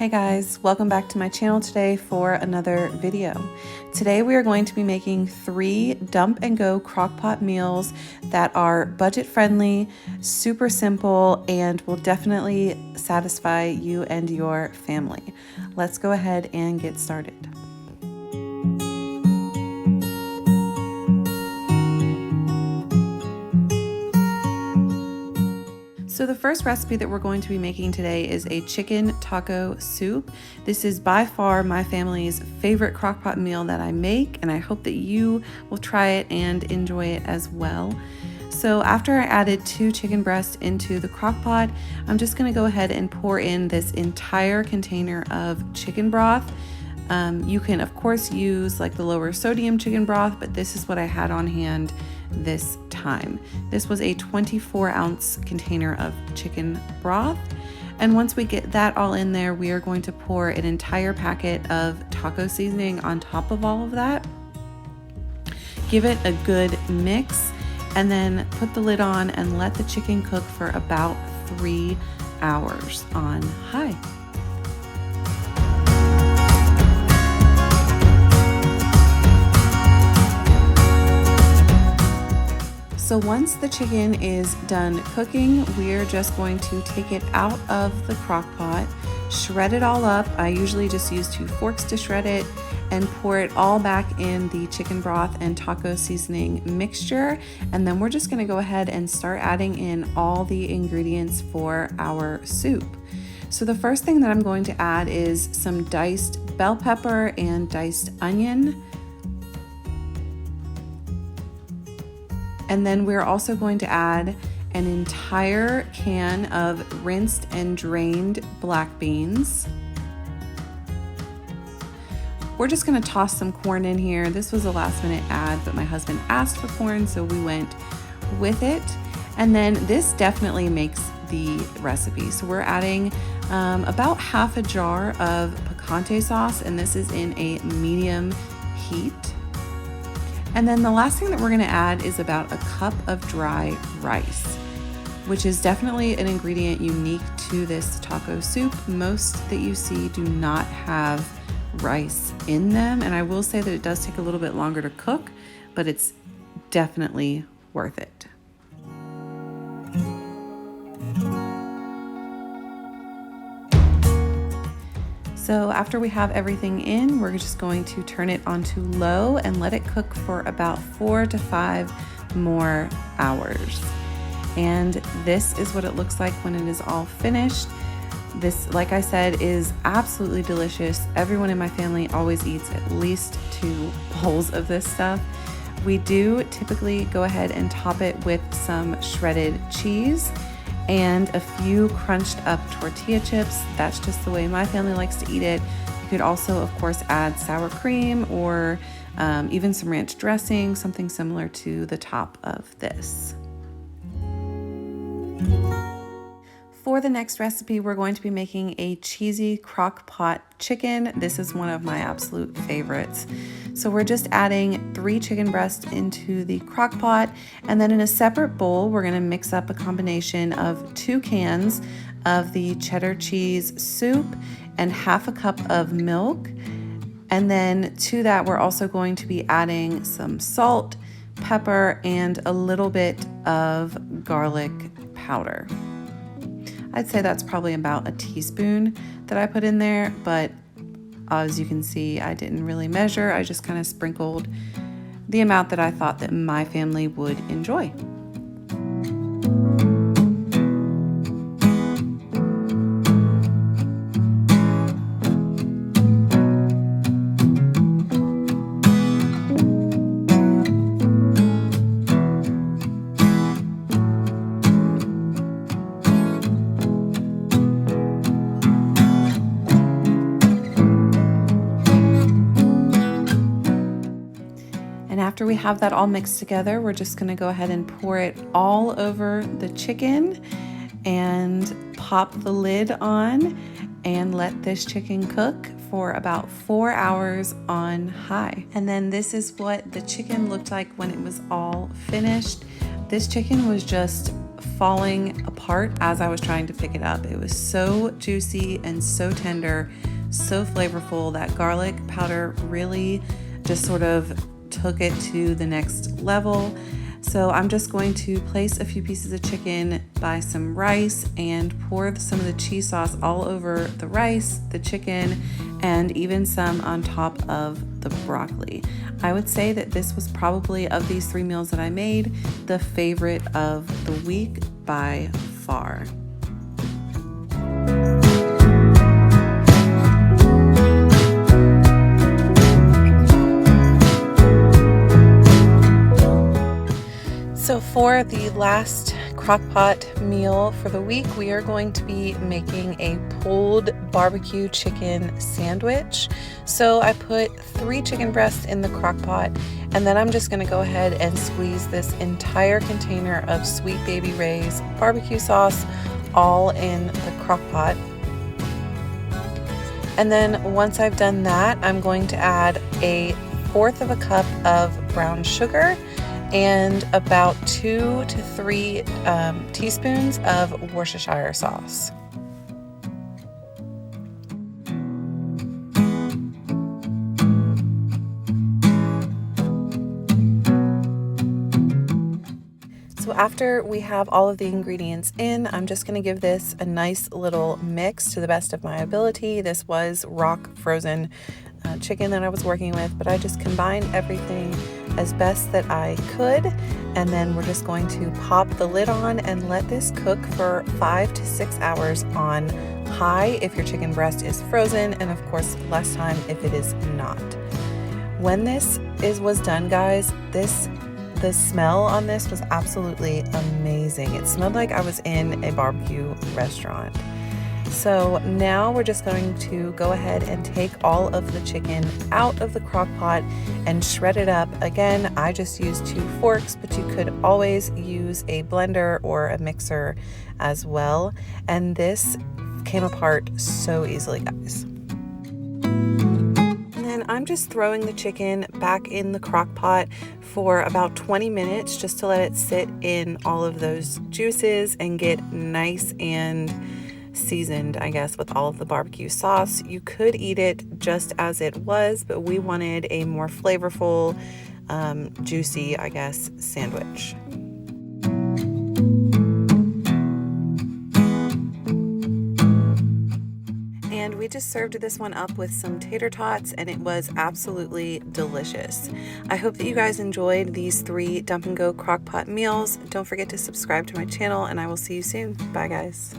Hey guys, welcome back to my channel today for another video. Today we are going to be making 3 dump and go crock pot meals that are budget friendly, super simple, and will definitely satisfy you and your family. Let's go ahead and get started. So the first recipe that we're going to be making today is a chicken taco soup. This is by far my family's favorite crock pot meal that I make, and I hope that you will try it and enjoy it as well. So after I added 2 chicken breasts into the crock pot, I'm just gonna go ahead and pour in this entire container of chicken broth. You can of course use like the lower sodium chicken broth, but this is what I had on hand this time. This was a 24-ounce container of chicken broth. And once we get that all in there, we are going to pour an entire packet of taco seasoning on top of all of that. Give it a good mix and then put the lid on and let the chicken cook for about 3 hours on high. So once the chicken is done cooking, we're just going to take it out of the crock pot, shred it all up. I usually just use 2 forks to shred it, and pour it all back in the chicken broth and taco seasoning mixture. And then we're just gonna go ahead and start adding in all the ingredients for our soup. So the first thing that I'm going to add is some diced bell pepper and diced onion. And then we're also going to add an entire can of rinsed and drained black beans. We're just gonna toss some corn in here. This was a last minute add, but my husband asked for corn, so we went with it. And then this definitely makes the recipe. So we're adding about half a jar of picante sauce, and this is in a medium heat. And then the last thing that we're gonna add is about a cup of dry rice, which is definitely an ingredient unique to this taco soup. Most that you see do not have rice in them. And I will say that it does take a little bit longer to cook, but it's definitely worth it. So after we have everything in, we're just going to turn it onto low and let it cook for about 4 to 5 more hours. And this is what it looks like when it is all finished. This, like I said, is absolutely delicious. Everyone in my family always eats at least 2 bowls of this stuff. We do typically go ahead and top it with some shredded cheese and a few crunched up tortilla chips. That's just the way my family likes to eat it. You could also, of course, add sour cream or even some ranch dressing, something similar to the top of this. For the next recipe, we're going to be making a cheesy crock pot chicken. This is one of my absolute favorites. So we're just adding 3 chicken breasts into the crock pot, and then in a separate bowl, we're gonna mix up a combination of 2 cans of the cheddar cheese soup and half a cup of milk. And then to that, we're also going to be adding some salt, pepper, and a little bit of garlic powder. I'd say that's probably about a teaspoon that I put in there, but as you can see, I didn't really measure. I just kind of sprinkled the amount that I thought that my family would enjoy. After we have that all mixed together, we're just gonna go ahead and pour it all over the chicken and pop the lid on and let this chicken cook for about 4 hours on high. And then this is what the chicken looked like when it was all finished. This chicken was just falling apart as I was trying to pick it up. It was so juicy and so tender, so flavorful. That garlic powder really just sort of took it to the next level. So I'm just going to place a few pieces of chicken by some rice and pour some of the cheese sauce all over the rice, the chicken, and even some on top of the broccoli. I would say that this was probably, of these 3 meals that I made, the favorite of the week by far. So for the last crock pot meal for the week, we are going to be making a pulled barbecue chicken sandwich. So I put 3 chicken breasts in the crock pot, and then I'm just going to go ahead and squeeze this entire container of Sweet Baby Ray's barbecue sauce all in the crock pot. And then once I've done that, I'm going to add 1/4 cup of brown sugar and about 2 to 3 teaspoons of Worcestershire sauce. So after we have all of the ingredients in, I'm just going to give this a nice little mix to the best of my ability. This was rock frozen chicken that I was working with, but I just combined everything as best that I could, and then we're just going to pop the lid on and let this cook for 5 to 6 hours on high if your chicken breast is frozen, and of course less time if it is not. When this was done, guys, the smell on this was absolutely amazing. It smelled like I was in a barbecue restaurant. So now we're just going to go ahead and take all of the chicken out of the crock pot and shred it up. Again, I just used 2 forks, but you could always use a blender or a mixer as well. And this came apart so easily, guys. And then I'm just throwing the chicken back in the crock pot for about 20 minutes just to let it sit in all of those juices and get nice and seasoned, I guess, with all of the barbecue sauce. You could eat it just as it was, but we wanted a more flavorful, juicy, I guess, sandwich. And we just served this one up with some tater tots, and it was absolutely delicious. I hope that you guys enjoyed these 3 dump and go crock pot meals. Don't forget to subscribe to my channel, and I will see you soon. Bye, guys.